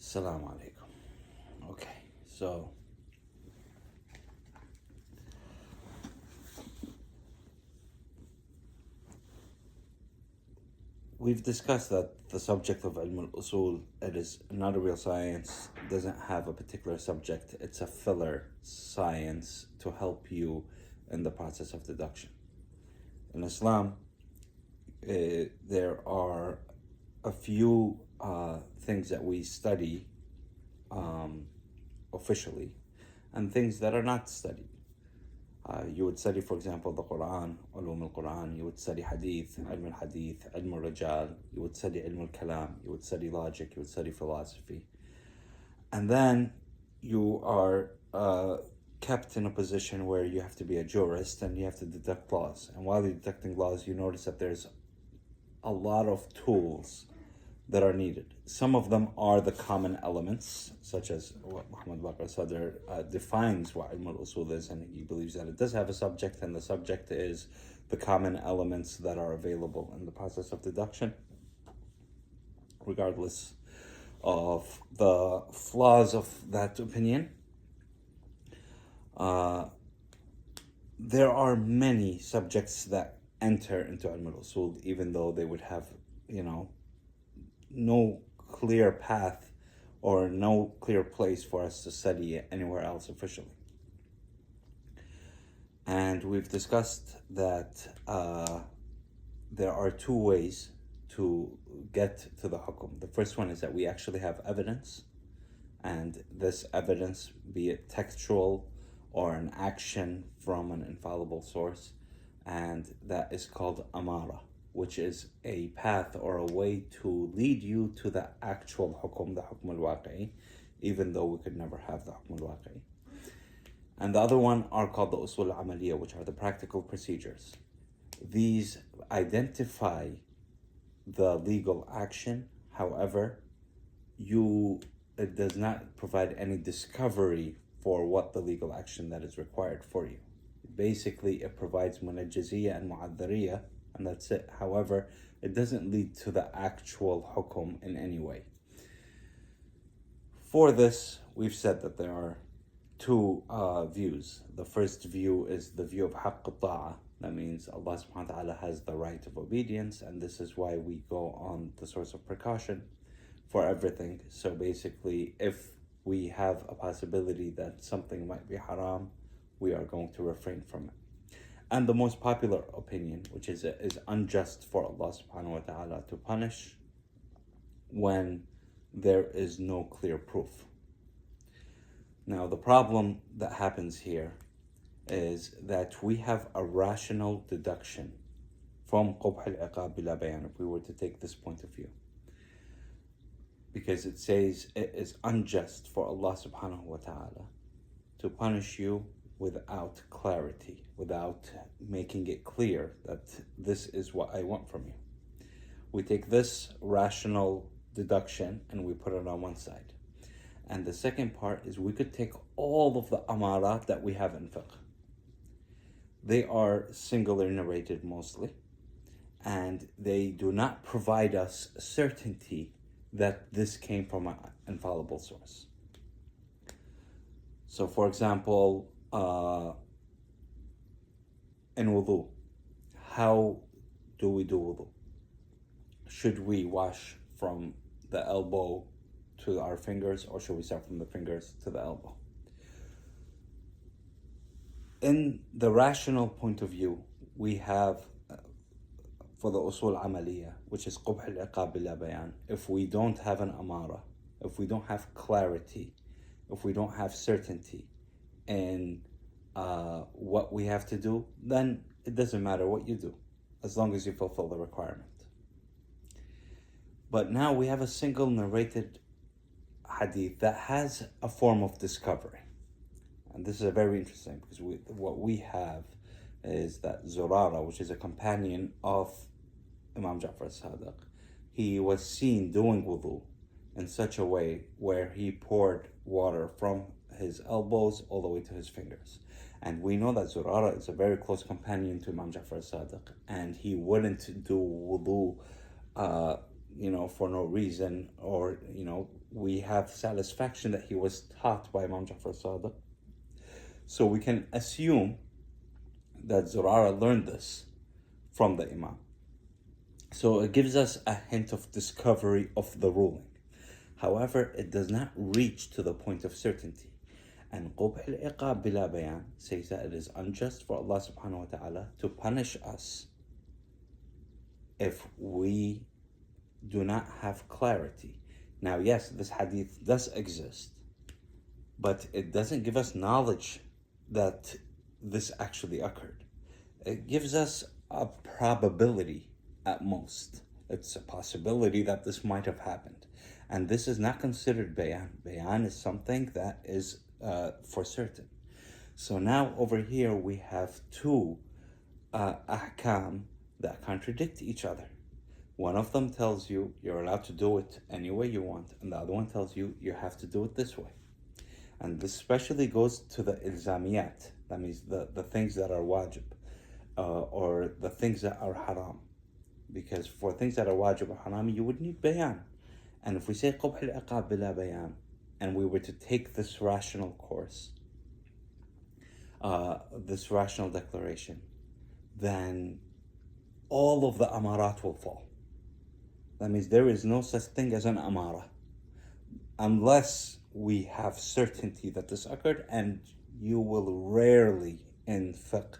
Assalamu alaikum. Okay, so we've discussed that the subject of ilm al-usul, it is not a real science, doesn't have a particular subject, it's a filler science to help you in the process of deduction. In Islam, there are a few things that we study officially and things that are not studied. You would study, for example, the Quran, ulum al-Quran, you would study hadith, ilm al-hadith, ilm al-rajal, you would study ilm al-kalam, you would study logic, you would study philosophy. And then you are kept in a position where you have to be a jurist and you have to deduct laws. And while you're deducting laws, you notice that there's a lot of tools that are needed. Some of them are the common elements, such as what Muhammad Baqir Sadr defines what ilm al-usul is, and he believes that it does have a subject, and the subject is the common elements that are available in the process of deduction, regardless of the flaws of that opinion. There are many subjects that enter into ilm al-usul, even though they would have, no clear path or no clear place for us to study it anywhere else officially. And we've discussed that there are two ways to get to the hukum. The first one is that we actually have evidence, and this evidence, be it textual or an action from an infallible source, and that is called amara, which is a path or a way to lead you to the actual hukum, the hukm al-waqi'i, even though we could never have the hukm al-waqi'i. And the other one are called the usul al-amaliyah, which are the practical procedures. These identify the legal action, however, it does not provide any discovery for what the legal action that is required for you. Basically, it provides munajjaziyah and mu'adhariyah, and that's it. However, it doesn't lead to the actual hukum in any way. For this, we've said that there are two views. The first view is the view of haqq al-ta'a. That means Allah subhanahu wa ta'ala has the right of obedience, and this is why we go on the source of precaution for everything. So basically, if we have a possibility that something might be haram, we are going to refrain from it. And the most popular opinion, which is unjust for Allah subhanahu wa ta'ala to punish when there is no clear proof. Now, the problem that happens here is that we have a rational deduction from qubh al-iqab bila bayan, if we were to take this point of view. Because it says it is unjust for Allah subhanahu wa ta'ala to punish you without clarity, without making it clear that this is what I want from you. We take this rational deduction and we put it on one side. And the second part is we could take all of the amarat that we have in fiqh. They are singular narrated mostly, and they do not provide us certainty that this came from an infallible source. So for example, in wudu, how do we do wudu? Should we wash from the elbow to our fingers, or should we start from the fingers to the elbow? In the rational point of view, we have for the usul amaliyah, which is qubh al-iqab bila bayan, if we don't have an amara, if we don't have clarity, if we don't have certainty in what we have to do, then it doesn't matter what you do, as long as you fulfill the requirement. But now we have a single narrated hadith that has a form of discovery. And this is very interesting, because what we have is that Zurara, which is a companion of Imam Ja'far as-Sadiq, he was seen doing wudu in such a way where he poured water from his elbows all the way to his fingers. And we know that Zurara is a very close companion to Imam Ja'far as-Sadiq, and he wouldn't do wudu for no reason, or, we have satisfaction that he was taught by Imam Ja'far Sadiq. So we can assume that Zurara learned this from the Imam. So it gives us a hint of discovery of the ruling. However, it does not reach to the point of certainty. And قُبْحِ الْعِقَابِ بِلَا بَيَانٍ says that it is unjust for Allah subhanahu wa ta'ala to punish us if we do not have clarity. Now, yes, this hadith does exist, but it doesn't give us knowledge that this actually occurred. It gives us a probability at most. It's a possibility that this might have happened. And this is not considered bayan. Bayan is something that is for certain. So now over here we have two ahkam that contradict each other. One of them tells you you're allowed to do it any way you want, and the other one tells you you have to do it this way. And this especially goes to the ilzamiyat, that means the things that are wajib, or the things that are haram. Because for things that are wajib or haram, you would need bayan. And if we say قُبْحِ الْعِقَابِ بِلَا بَيَانٍ, and we were to take this rational course, this rational declaration, then all of the amarat will fall. That means there is no such thing as an amara, unless we have certainty that this occurred, and you will rarely in fiqh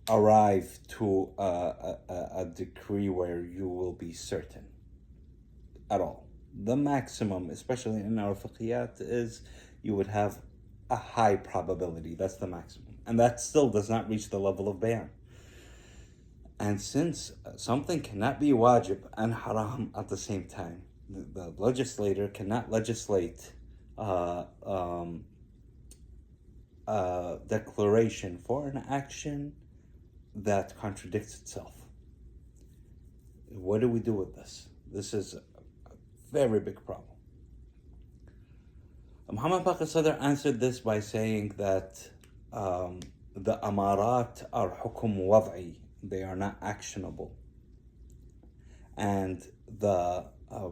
arrive to a decree where you will be certain at all. The maximum, especially in our fiqhiyat, is you would have a high probability. That's the maximum. And that still does not reach the level of bayan. And since something cannot be wajib and haram at the same time, the legislator cannot legislate a declaration for an action that contradicts itself. What do we do with this? This is a very big problem. Muhammad Baqir Sadr answered this by saying that the amarat are hukum wad'i, they are not actionable. And the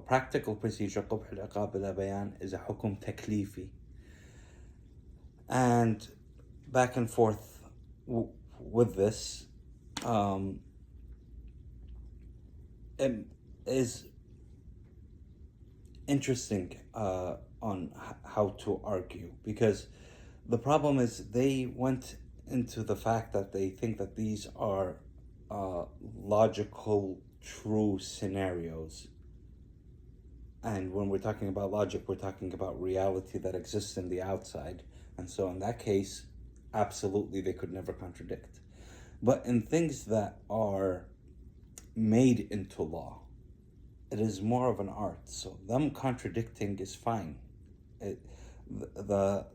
practical procedure, قُبْحِ الْعِقَابِ بِلَا بَيَانٍ, is a hukum taklifi. And back and forth with this, it is interesting on how to argue, because the problem is they went into the fact that they think that these are logical, true scenarios. And when we're talking about logic, we're talking about reality that exists in the outside. And so in that case, absolutely, they could never contradict. But in things that are made into law, it is more of an art. So them contradicting is fine. The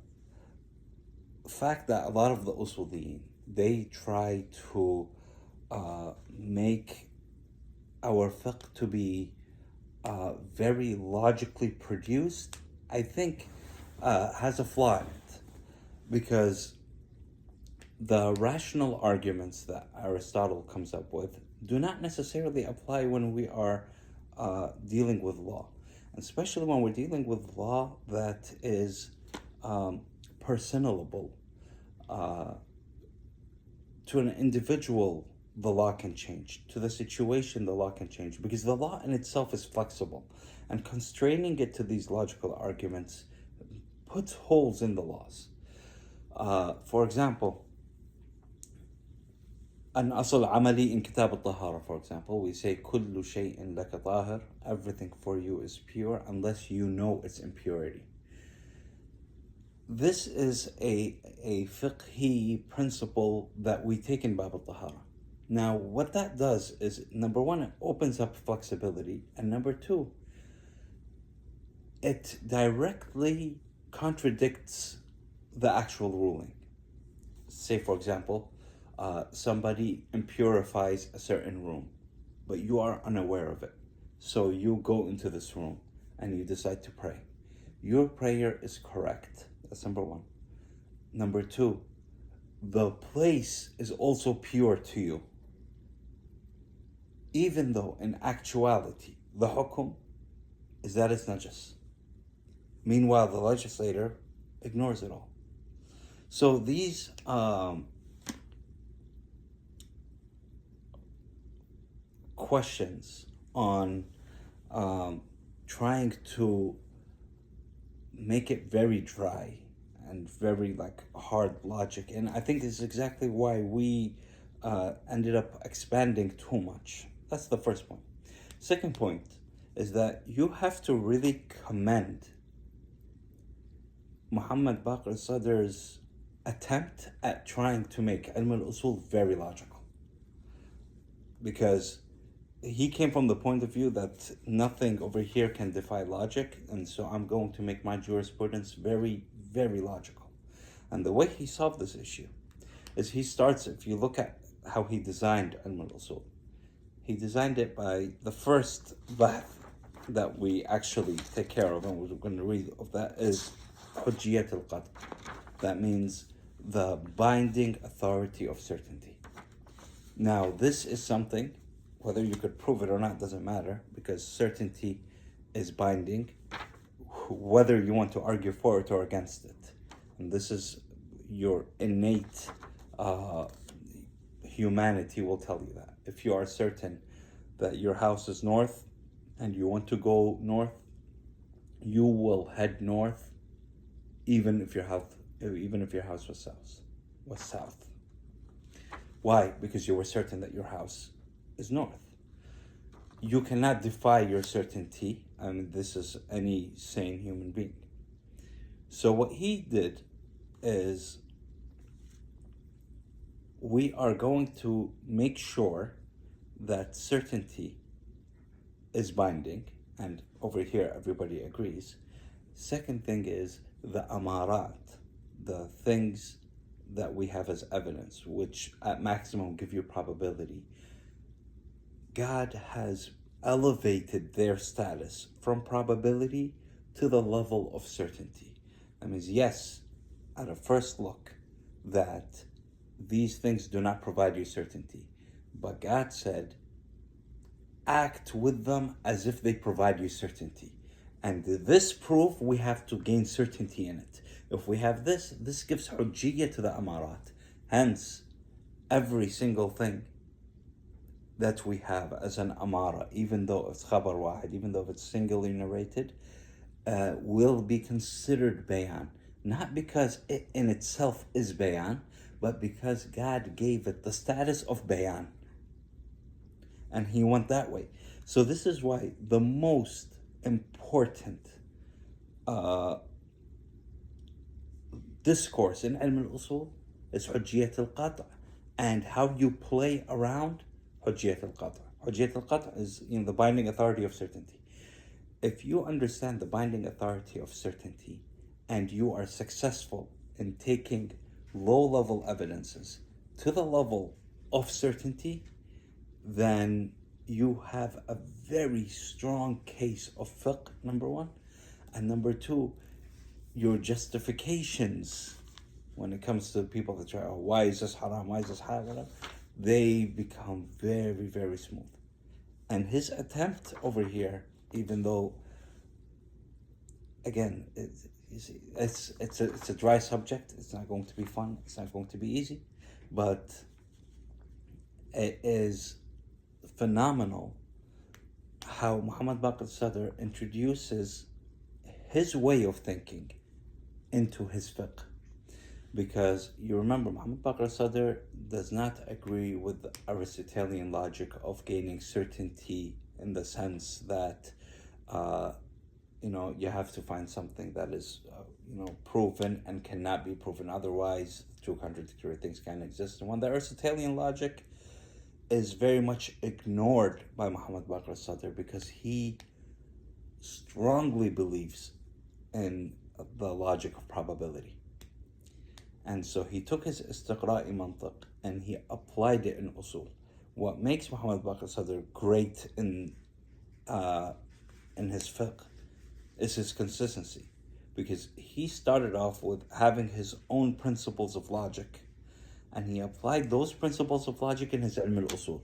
fact that a lot of the Usooliyin, they try to make our fiqh to be very logically produced, I think has a flaw in it. Because the rational arguments that Aristotle comes up with do not necessarily apply when we are dealing with law. Especially when we're dealing with law that is personable. To an individual, the law can change. To the situation, the law can change. Because the law in itself is flexible. And constraining it to these logical arguments puts holes in the laws. For example, an asl amali in kitab al-tahara, for example, we say kullu shay'in laka tahir, everything for you is pure unless you know its impurity. This is a fiqhi principle that we take in Bab al-Tahara. Now, what that does is, number one, it opens up flexibility, and number two, it directly contradicts the actual ruling. Say, for example, somebody impurifies a certain room, but you are unaware of it. So you go into this room and you decide to pray. Your prayer is correct. That's number one. Number two, the place is also pure to you, even though in actuality the hukum is that it's najas. Meanwhile, the legislator ignores it all. So these questions on trying to make it very dry and very like hard logic, and I think this is exactly why we ended up expanding too much. That's the first point. Second point is that you have to really commend Muhammad Baqir Sadr's attempt at trying to make Ilm al-Usul very logical, because he came from the point of view that nothing over here can defy logic, and so I'm going to make my jurisprudence very, very logical. And the way he solved this issue is he starts, if you look at how he designed Ilm al-Usul, he designed it by the first bahth that we actually take care of, and we're going to read of that, is Hujjiyat al-Qatr. That means the binding authority of certainty. Now, this is something, whether you could prove it or not doesn't matter, because certainty is binding, whether you want to argue for it or against it. And this is your innate humanity will tell you that. If you are certain that your house is north and you want to go north, you will head north, even if your house was south. Why? Because you were certain that your house is north. You cannot defy your certainty. I mean, this is any sane human being. So what he did is, we are going to make sure that certainty is binding, and over here everybody agrees. Second thing is the amarat, the things that we have as evidence, which at maximum give you probability. God has elevated their status from probability to the level of certainty. That means, yes, at a first look, that these things do not provide you certainty, but God said, act with them as if they provide you certainty. And this proof, we have to gain certainty in it. If we have this gives hujjiyya to the amarat. Hence, every single thing that we have as an amara, even though it's khabar wahid, even though it's singly narrated, will be considered bayan. Not because it in itself is bayan, but because God gave it the status of bayan. And he went that way. So this is why the most important discourse in Ilm al-Usul is Hujjiyat al-Qatr, and how you play around Hujjiyat al-Qatr. Hujjiyat al-Qatr is the binding authority of certainty. If you understand the binding authority of certainty, and you are successful in taking low-level evidences to the level of certainty, then you have a very strong case of fiqh, number one. And number two, your justifications when it comes to people that try, oh, why is this haram, why is this halal, whatever, they become very, very smooth. And his attempt over here, even though, again, it's a dry subject, it's not going to be fun, it's not going to be easy, but it is phenomenal how Muhammad Baqir Sadr introduces his way of thinking into his fiqh. Because you remember, Muhammad Baqir Sadr does not agree with the Aristotelian logic of gaining certainty, in the sense that you have to find something that is proven and cannot be proven otherwise. Two contradictory things can exist. And when the Aristotelian logic is very much ignored by Muhammad Baqir Sadr, because he strongly believes in the logic of probability. And so he took his istiqra'i mantiq and he applied it in usul. What makes Muhammad Baqir Sadr great in his fiqh is his consistency, because he started off with having his own principles of logic, and he applied those principles of logic in his ilm al-usul.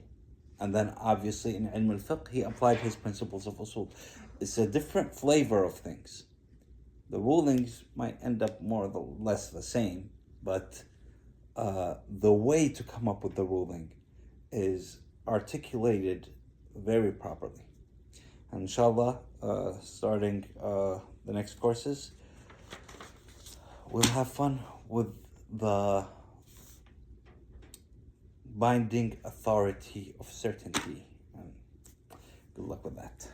And then obviously in ilm al-fiqh, he applied his principles of usul. It's a different flavor of things. The rulings might end up more or less the same, but the way to come up with the ruling is articulated very properly. And inshallah, starting the next courses, we'll have fun with the binding authority of certainty. Good luck with that.